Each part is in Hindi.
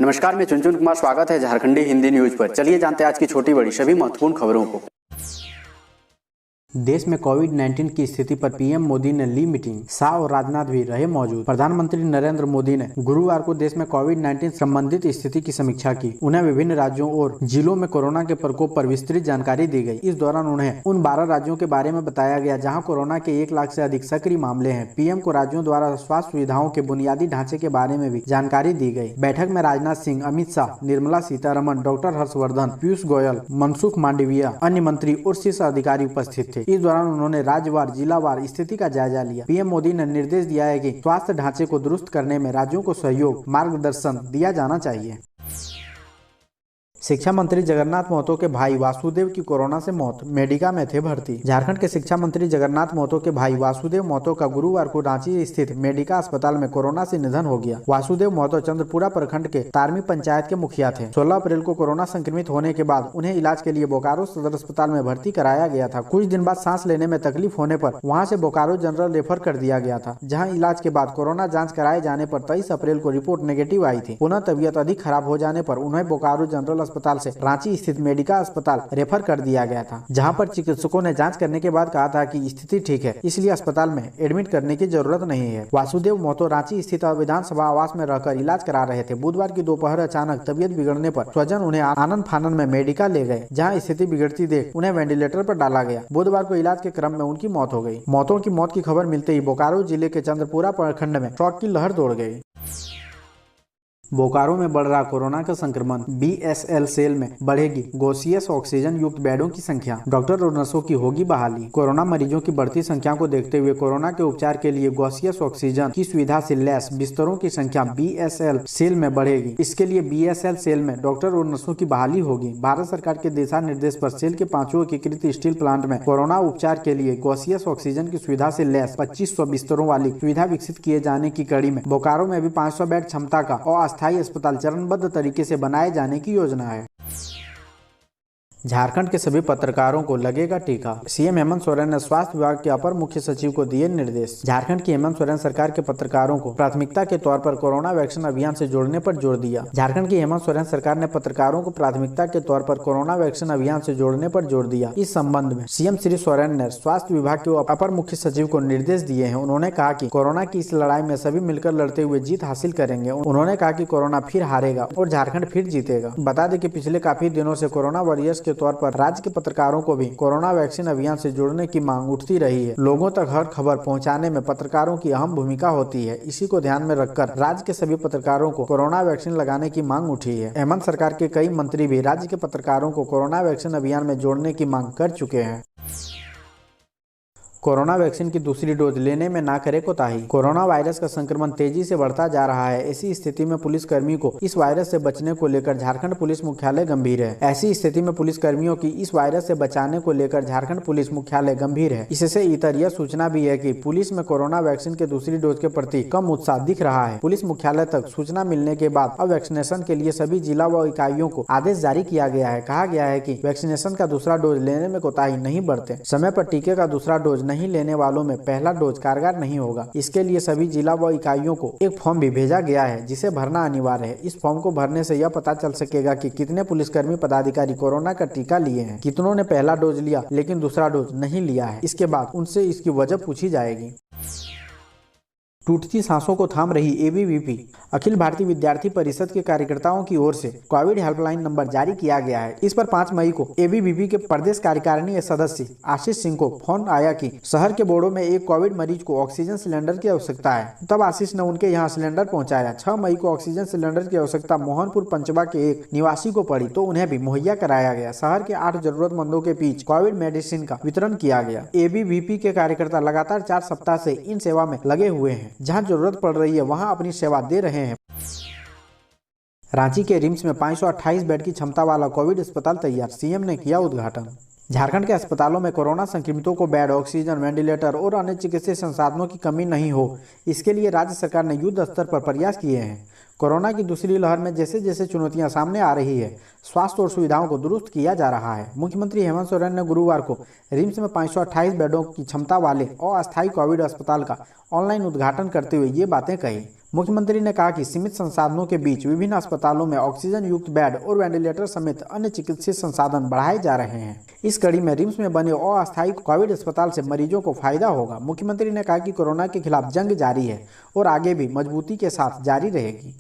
नमस्कार, मैं चुनचुन कुमार। स्वागत है झारखंडी हिंदी न्यूज पर। चलिए जानते हैं आज की छोटी बड़ी सभी महत्वपूर्ण खबरों को। देश में कोविड-19 की स्थिति पर पीएम मोदी ने ली मीटिंग। शाह और राजनाथ भी रहे मौजूद। प्रधानमंत्री नरेंद्र मोदी ने गुरुवार को देश में कोविड-19 संबंधित स्थिति की समीक्षा की। उन्हें विभिन्न राज्यों और जिलों में कोरोना के प्रकोप पर विस्तृत जानकारी दी गई। इस दौरान उन्हें उन 12 राज्यों के बारे में बताया गया जहां कोरोना के 1 लाख से अधिक सक्रिय मामले हैं। पीएम को राज्यों द्वारा स्वास्थ्य सुविधाओं के बुनियादी ढांचे के बारे में भी जानकारी दी गई। बैठक में राजनाथ सिंह, अमित शाह, निर्मला सीतारमण, डॉक्टर हर्षवर्धन, पीयूष गोयल, मनसुख मांडविया, अन्य मंत्री और शीर्ष अधिकारी उपस्थित थे। इस दौरान उन्होंने राज्यवार, जिलावार स्थिति का जायजा लिया। पीएम मोदी ने निर्देश दिया है कि स्वास्थ्य ढांचे को दुरुस्त करने में राज्यों को सहयोग, मार्गदर्शन दिया जाना चाहिए। शिक्षा मंत्री जगन्नाथ महतो के भाई वासुदेव की कोरोना से मौत, मेडिका में थे भर्ती। झारखंड के शिक्षा मंत्री जगन्नाथ महतो के भाई वासुदेव महतो का गुरुवार को रांची स्थित मेडिका अस्पताल में कोरोना से निधन हो गया। वासुदेव महतो चंद्रपुरा प्रखंड के तारमी पंचायत के मुखिया थे। 16 अप्रैल को कोरोना संक्रमित होने के बाद उन्हें इलाज के लिए बोकारो सदर अस्पताल में भर्ती कराया गया था। कुछ दिन बाद सांस लेने में तकलीफ होने पर वहाँ से बोकारो जनरल रेफर कर दिया गया था, जहाँ इलाज के बाद कोरोना जाँच कराए जाने पर 23 अप्रैल को रिपोर्ट नेगेटिव आई थी। पुनः तबियत अधिक खराब हो जाने पर उन्हें बोकारो जनरल अस्पताल से रांची स्थित मेडिका अस्पताल रेफर कर दिया गया था, जहां पर चिकित्सकों ने जांच करने के बाद कहा था कि स्थिति ठीक है, इसलिए अस्पताल में एडमिट करने की जरूरत नहीं है। वासुदेव महतो रांची स्थित विधानसभा आवास में रहकर इलाज करा रहे थे। बुधवार की दोपहर अचानक तबियत बिगड़ने पर स्वजन उन्हें आनंद फानन में मेडिका ले गए, जहाँ स्थिति बिगड़ती देख उन्हें वेंटिलेटर पर डाला गया। बुधवार को इलाज के क्रम में उनकी मौत हो गई। मौतों की मौत की खबर मिलते ही बोकारो जिले के चंद्रपुरा प्रखंड में शोक की लहर दौड़ गई। बोकारो में बढ़ रहा कोरोना का संक्रमण, बीएसएल सेल में बढ़ेगी गैसियस ऑक्सीजन युक्त बेडों की संख्या, डॉक्टर और नर्सों की होगी बहाली। कोरोना मरीजों की बढ़ती संख्या को देखते हुए कोरोना के उपचार के लिए गैसियस ऑक्सीजन की सुविधा से लैस बिस्तरों की संख्या बीएसएल सेल में बढ़ेगी। इसके लिए बीएसएल सेल में डॉक्टर और नर्सों की बहाली होगी। भारत सरकार के दिशा निर्देश पर सेल के 5 एकीकृत स्टील प्लांट में कोरोना उपचार के लिए गैसियस ऑक्सीजन की सुविधा से लैस 2500 बिस्तरों वाली सुविधा विकसित किए जाने की कड़ी में बोकारो में भी 500 बेड क्षमता का और अस्थायी अस्पताल चरणबद्ध तरीके से बनाए जाने की योजना है। झारखंड के सभी पत्रकारों को लगेगा टीका, सीएम हेमंत सोरेन ने स्वास्थ्य विभाग के अपर मुख्य सचिव को दिए निर्देश। झारखंड की हेमंत सोरेन सरकार के पत्रकारों को प्राथमिकता के तौर पर कोरोना वैक्सीन अभियान से जोड़ने पर जोर दिया। झारखंड की हेमंत सोरेन सरकार ने पत्रकारों को प्राथमिकता के तौर पर कोरोना वैक्सीन अभियान से जोड़ने पर जोर दिया। इस संबंध में सीएम श्री सोरेन ने स्वास्थ्य विभाग के अपर मुख्य सचिव को निर्देश दिए हैं। उन्होंने कहा कि कोरोना की इस लड़ाई में सभी मिलकर लड़ते हुए जीत हासिल करेंगे। उन्होंने कहा कि कोरोना फिर हारेगा और झारखंड फिर जीतेगा। बता दें कि पिछले काफी दिनों से कोरोना वॉरियर्स के तौर पर राज्य पत्रकारों को भी कोरोना वैक्सीन अभियान से जुड़ने की मांग उठती रही है। लोगों तक हर खबर पहुंचाने में पत्रकारों की अहम भूमिका होती है। इसी को ध्यान में रखकर राज्य के सभी पत्रकारों को कोरोना वैक्सीन लगाने की मांग उठी है। हेमंत सरकार के कई मंत्री भी राज्य के पत्रकारों को कोरोना वैक्सीन अभियान में जोड़ने की मांग कर चुके हैं। कोरोना वैक्सीन की दूसरी डोज लेने में ना करे कोताही। कोरोना वायरस का संक्रमण तेजी से बढ़ता जा रहा है। ऐसी स्थिति में पुलिसकर्मी को इस वायरस से बचने को लेकर झारखंड पुलिस मुख्यालय गंभीर है। ऐसी स्थिति में पुलिसकर्मियों की इस वायरस से बचाने को लेकर झारखंड पुलिस मुख्यालय गंभीर है। इससे इतर यह सूचना भी है कि पुलिस में कोरोना वैक्सीन के दूसरी डोज के प्रति कम उत्साह दिख रहा है। पुलिस मुख्यालय तक सूचना मिलने के बाद अब वैक्सीनेशन के लिए सभी जिला व इकाइयों को आदेश जारी किया गया है। कहा गया है कि वैक्सीनेशन का दूसरा डोज लेने में कोताही नहीं बरते। समय पर टीके का दूसरा डोज नहीं लेने वालों में पहला डोज कारगर नहीं होगा। इसके लिए सभी जिला व इकाइयों को एक फॉर्म भी भेजा गया है, जिसे भरना अनिवार्य है। इस फॉर्म को भरने से यह पता चल सकेगा कि कितने पुलिसकर्मी पदाधिकारी कोरोना का टीका लिए हैं, कितनों ने पहला डोज लिया लेकिन दूसरा डोज नहीं लिया है। इसके बाद उनसे इसकी वजह पूछी जाएगी। टूटती सांसों को थाम रही एबीवीपी। अखिल भारतीय विद्यार्थी परिषद के कार्यकर्ताओं की ओर से कोविड हेल्पलाइन नंबर जारी किया गया है। इस पर 5 मई को एबीवीपी के प्रदेश कार्यकारिणी सदस्य आशीष सिंह को फोन आया कि शहर के बोड़ो में एक कोविड मरीज को ऑक्सीजन सिलेंडर की आवश्यकता है। तब आशीष ने उनके यहाँ सिलेंडर पहुँचाया। 6 मई को ऑक्सीजन सिलेंडर की आवश्यकता मोहनपुर पंचबा के एक निवासी को पड़ी तो उन्हें भी मुहैया कराया गया। शहर के 8 जरूरतमंदों के बीच कोविड मेडिसिन का वितरण किया गया। एबीवीपी के कार्यकर्ता लगातार 4 सप्ताह से इन सेवा में लगे हुए हैं। जहां जरूरत पड़ रही है वहां अपनी सेवा दे रहे हैं। रांची के रिम्स में 528 बेड की क्षमता वाला कोविड अस्पताल तैयार, सीएम ने किया उद्घाटन। झारखंड के अस्पतालों में कोरोना संक्रमितों को बेड, ऑक्सीजन, वेंटिलेटर और अन्य चिकित्सीय संसाधनों की कमी नहीं हो, इसके लिए राज्य सरकार ने युद्ध स्तर पर प्रयास किए हैं। कोरोना की दूसरी लहर में जैसे जैसे चुनौतियां सामने आ रही है, स्वास्थ्य और सुविधाओं को दुरुस्त किया जा रहा है। मुख्यमंत्री हेमंत सोरेन ने गुरुवार को रिम्स में 528 बेडों की क्षमता वाले अस्थायी कोविड अस्पताल का ऑनलाइन उद्घाटन करते हुए ये बातें कही। मुख्यमंत्री ने कहा कि सीमित संसाधनों के बीच विभिन्न अस्पतालों में ऑक्सीजन युक्त बेड और वेंटिलेटर समेत अन्य चिकित्सीय संसाधन बढ़ाए जा रहे हैं। इस कड़ी में रिम्स में बने अस्थायी कोविड अस्पताल से मरीजों को फायदा होगा। मुख्यमंत्री ने कहा कि कोरोना के खिलाफ जंग जारी है और आगे भी मजबूती के साथ जारी रहेगी।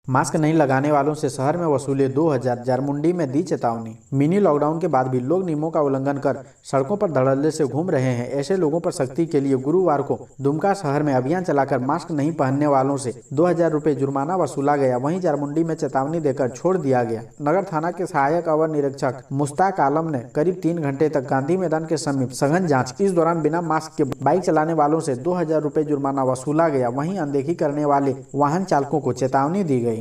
मास्क नहीं लगाने वालों से शहर में वसूले 2000, जारमुंडी में दी चेतावनी। मिनी लॉकडाउन के बाद भी लोग नियमों का उल्लंघन कर सड़कों पर धड़ल्ले से घूम रहे हैं। ऐसे लोगों पर सख्ती के लिए गुरुवार को दुमका शहर में अभियान चलाकर मास्क नहीं पहनने वालों से 2000 रुपये जुर्माना वसूला गया। वहीं जारमुंडी में चेतावनी देकर छोड़ दिया गया। नगर थाना के सहायक अवर निरीक्षक मुश्ताक आलम ने करीब 3 घंटे तक गांधी मैदान के समीप सघन जाँच। इस दौरान बिना मास्क के बाइक चलाने वालों से 2000 रुपये जुर्माना वसूला गया। वहीं अनदेखी करने वाले वाहन चालकों को चेतावनी दी गई।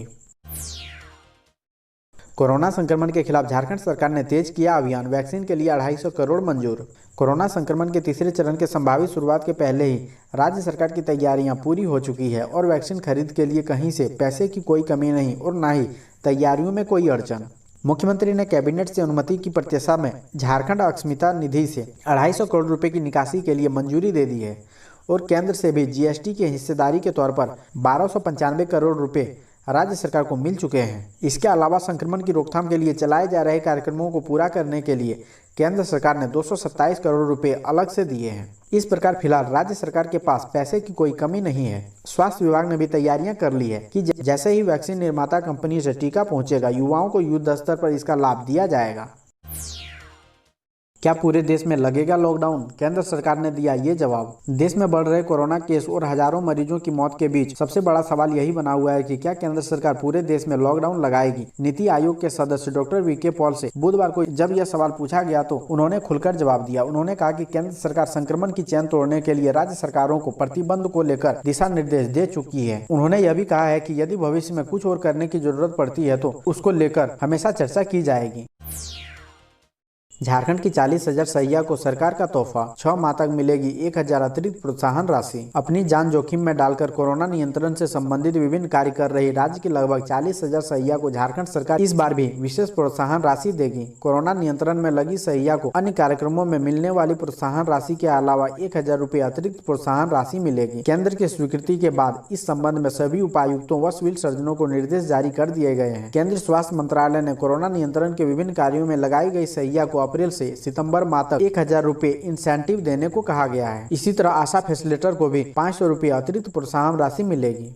कोरोना संक्रमण के खिलाफ झारखंड सरकार ने तेज किया अभियान। वैक्सीन के लिए 250 करोड़ मंजूर। कोरोना संक्रमण के तीसरे चरण के संभावित शुरुआत के पहले ही राज्य सरकार की तैयारियां पूरी हो चुकी है और वैक्सीन खरीद के लिए कहीं से पैसे की कोई कमी नहीं और न ही तैयारियों में कोई अड़चन। मुख्यमंत्री ने कैबिनेट से अनुमति की प्रत्याशा में झारखंड अक्षमिता निधि से 250 करोड़ रुपए की निकासी के लिए मंजूरी दे दी है और केंद्र से भी जीएसटी की हिस्सेदारी के तौर पर 1295 करोड़ रुपए राज्य सरकार को मिल चुके हैं। इसके अलावा संक्रमण की रोकथाम के लिए चलाए जा रहे कार्यक्रमों को पूरा करने के लिए केंद्र सरकार ने 227 करोड़ रुपए अलग से दिए हैं। इस प्रकार फिलहाल राज्य सरकार के पास पैसे की कोई कमी नहीं है। स्वास्थ्य विभाग ने भी तैयारियां कर ली है कि जैसे ही वैक्सीन निर्माता कंपनी से टीका पहुंचेगा, युवाओं को युद्ध स्तर पर इसका लाभ दिया जाएगा। क्या पूरे देश में लगेगा लॉकडाउन? केंद्र सरकार ने दिया ये जवाब। देश में बढ़ रहे कोरोना केस और हजारों मरीजों की मौत के बीच सबसे बड़ा सवाल यही बना हुआ है कि क्या केंद्र सरकार पूरे देश में लॉकडाउन लगाएगी। नीति आयोग के सदस्य डॉक्टर वीके पॉल से बुधवार को जब यह सवाल पूछा गया तो उन्होंने खुलकर जवाब दिया। उन्होंने कहा कि केंद्र सरकार संक्रमण की चेन तोड़ने के लिए राज्य सरकारों को प्रतिबंध को लेकर दिशा निर्देश दे चुकी है। उन्होंने यह भी कहा है कि यदि भविष्य में कुछ और करने की जरूरत पड़ती है तो उसको लेकर हमेशा चर्चा की जाएगी। झारखंड की 40,000 सहिया को सरकार का तोहफा, 6 माह तक मिलेगी 1000 अतिरिक्त प्रोत्साहन राशि। अपनी जान जोखिम में डालकर कोरोना नियंत्रण से संबंधित विभिन्न कार्य कर रही राज्य की लगभग 40,000 सहिया को झारखंड सरकार इस बार भी विशेष प्रोत्साहन राशि देगी। कोरोना नियंत्रण में लगी सहिया को अन्य कार्यक्रमों में मिलने वाली प्रोत्साहन राशि के अलावा 1000 रुपये अतिरिक्त प्रोत्साहन राशि मिलेगी। केंद्र की स्वीकृति के बाद इस संबंध में सभी उपायुक्तों व सिविल सर्जनों को निर्देश जारी कर दिए गए हैं। केंद्रीय स्वास्थ्य मंत्रालय ने कोरोना नियंत्रण के विभिन्न कार्यों में लगाई गई सहिया को अप्रैल से सितंबर माह तक 1000 रुपये इंसेंटिव देने को कहा गया है। इसी तरह आशा फैसिलिटेटर को भी 500 रुपये अतिरिक्त प्रोत्साहन राशि मिलेगी।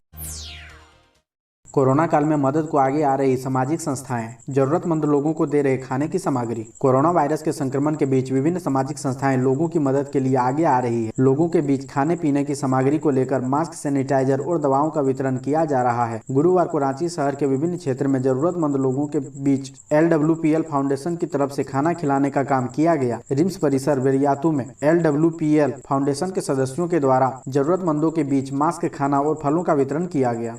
कोरोना काल में मदद को आगे आ रही सामाजिक संस्थाएं जरूरतमंद लोगों को दे रहे खाने की सामग्री। कोरोना वायरस के संक्रमण के बीच विभिन्न सामाजिक संस्थाएं लोगों की मदद के लिए आगे आ रही है। लोगों के बीच खाने पीने की सामग्री को लेकर मास्क, सैनिटाइजर और दवाओं का वितरण किया जा रहा है। गुरुवार को रांची शहर के विभिन्न क्षेत्र में जरूरतमंद लोगों के बीच LWPL फाउंडेशन की तरफ से खाना खिलाने का काम किया गया। रिम्स परिसर बेरियातू में LWPL फाउंडेशन के सदस्यों के द्वारा जरूरतमंदों के बीच मास्क, खाना और फलों का वितरण किया गया।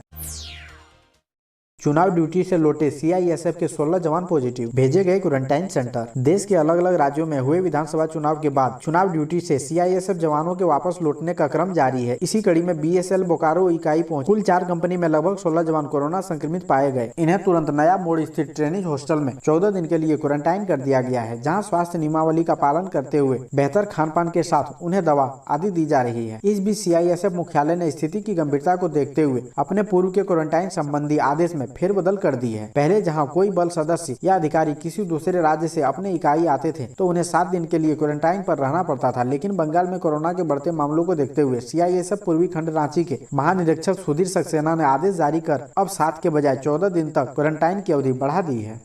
चुनाव ड्यूटी से लौटे CISF के 16 जवान पॉजिटिव, भेजे गए क्वारंटाइन सेंटर। देश के अलग अलग राज्यों में हुए विधानसभा चुनाव के बाद चुनाव ड्यूटी से CISF जवानों के वापस लौटने का क्रम जारी है। इसी कड़ी में BSL बोकारो इकाई पहुंची। कुल 4 कंपनी में लगभग 16 जवान कोरोना संक्रमित पाए गए। इन्हें तुरंत नया मोड़ स्थित ट्रेनिंग हॉस्टल में 14 दिन के लिए क्वारंटाइन कर दिया गया है, जहाँ स्वास्थ्य नियमावली का पालन करते हुए बेहतर खान पान के साथ उन्हें दवा आदि दी जा रही है। इस बीच CISF मुख्यालय ने स्थिति की गंभीरता को देखते हुए अपने पूर्व के क्वारंटाइन संबंधी आदेश में फेरबदल कर दी है। पहले जहां कोई बल सदस्य या अधिकारी किसी दूसरे राज्य से अपने इकाई आते थे तो उन्हें 7 दिन के लिए क्वारंटाइन पर रहना पड़ता था, लेकिन बंगाल में कोरोना के बढ़ते मामलों को देखते हुए CISF पूर्वी खंड रांची के महानिरीक्षक सुधीर सक्सेना ने आदेश जारी कर अब 7 के बजाय 14 दिन तक क्वारंटाइन की अवधि बढ़ा दी है।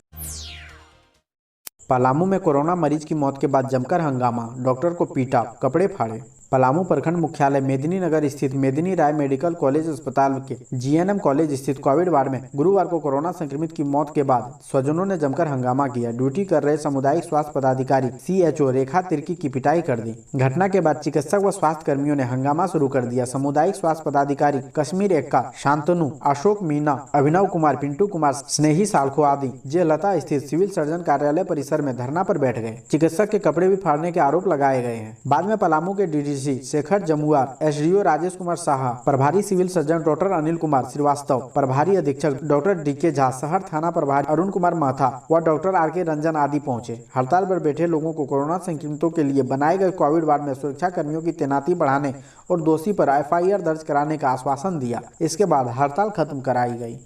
पलामू में कोरोना मरीज की मौत के बाद जमकर हंगामा, डॉक्टर को पीटा, कपड़े फाड़े। पलामू प्रखंड मुख्यालय मेदिनी नगर स्थित मेदिनी राय मेडिकल कॉलेज अस्पताल के GNM कॉलेज स्थित कोविड वार्ड में गुरुवार को कोरोना संक्रमित की मौत के बाद स्वजनों ने जमकर हंगामा किया। ड्यूटी कर रहे सामुदायिक स्वास्थ्य पदाधिकारी CHO रेखा तिर्की की पिटाई कर दी। घटना के बाद चिकित्सक व स्वास्थ्य कर्मियों ने हंगामा शुरू कर दिया। सामुदायिक स्वास्थ्य पदाधिकारी कश्मीर एक्का, शांतनु, अशोक मीना, अभिनव कुमार, पिंटू कुमार, स्नेही सालखो आदि जेलता स्थित सिविल सर्जन कार्यालय परिसर में धरना पर बैठ गए। चिकित्सक के कपड़े भी फाड़ने के आरोप लगाए गए हैं। बाद में पलामू के DDC DC Shekhar Jamuar, SDO Rajesh Kumar Saha, प्रभारी civil surgeon doctor Anil Kumar Srivastava, प्रभारी अधीक्षक डॉक्टर डीके झा, शहर थाना प्रभारी अरुण कुमार माथा व डॉक्टर आर.के. रंजन आदि पहुंचे। हड़ताल पर बैठे लोगों को कोरोना संक्रमितों के लिए बनाए गए कोविड वार्ड में सुरक्षा कर्मियों की तैनाती बढ़ाने और दोषी पर एफआईआर दर्ज कराने का आश्वासन दिया। इसके बाद हड़ताल खत्म कराई गई।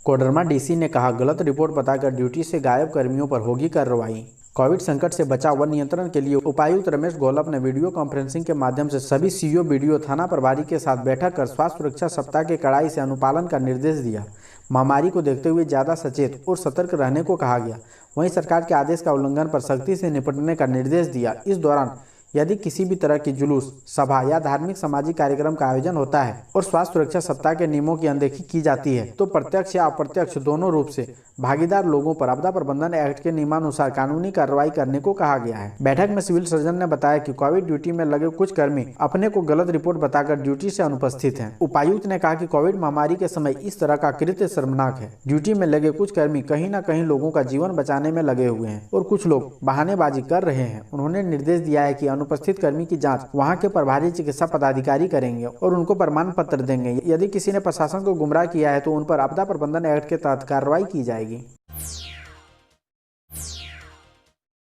कोडरमा डीसी ने कहा, गलत रिपोर्ट बताकर ड्यूटी से गायब कर्मियों पर होगी कार्रवाई। कोविड संकट से बचाव व नियंत्रण के लिए उपायुक्त रमेश घोलप ने वीडियो कॉन्फ्रेंसिंग के माध्यम से सभी सीओ, बीडीओ, थाना प्रभारी के साथ बैठक कर स्वास्थ्य सुरक्षा सप्ताह के कड़ाई से अनुपालन का निर्देश दिया। महामारी को देखते हुए ज्यादा सचेत और सतर्क रहने को कहा गया। वहीं सरकार के आदेश का उल्लंघन पर सख्ती से निपटने का निर्देश दिया। इस दौरान यदि किसी भी तरह की जुलूस, सभा या धार्मिक सामाजिक कार्यक्रम का आयोजन होता है और स्वास्थ्य सुरक्षा सप्ताह के नियमों की अनदेखी की जाती है तो प्रत्यक्ष या अप्रत्यक्ष दोनों रूप से भागीदार लोगों पर आपदा प्रबंधन एक्ट के नियमानुसार कानूनी कार्रवाई करने को कहा गया है। बैठक में सिविल सर्जन ने बताया कि कोविड ड्यूटी में लगे कुछ कर्मी अपने को गलत रिपोर्ट बताकर ड्यूटी से अनुपस्थित हैं। उपायुक्त ने कहा कि कोविड महामारी के समय इस तरह का कृत्य शर्मनाक है। ड्यूटी में लगे कुछ कर्मी कहीं न कहीं लोगों का जीवन बचाने में लगे हुए हैं और कुछ लोग बहानेबाजी कर रहे हैं। उन्होंने निर्देश दिया है कि अनुपस्थित कर्मी की जांच वहां के प्रभारी चिकित्सा पदाधिकारी करेंगे और उनको प्रमाण पत्र देंगे। यदि किसी ने प्रशासन को गुमराह किया है तो उन पर आपदा प्रबंधन एक्ट के तहत कार्रवाई की जाएगी।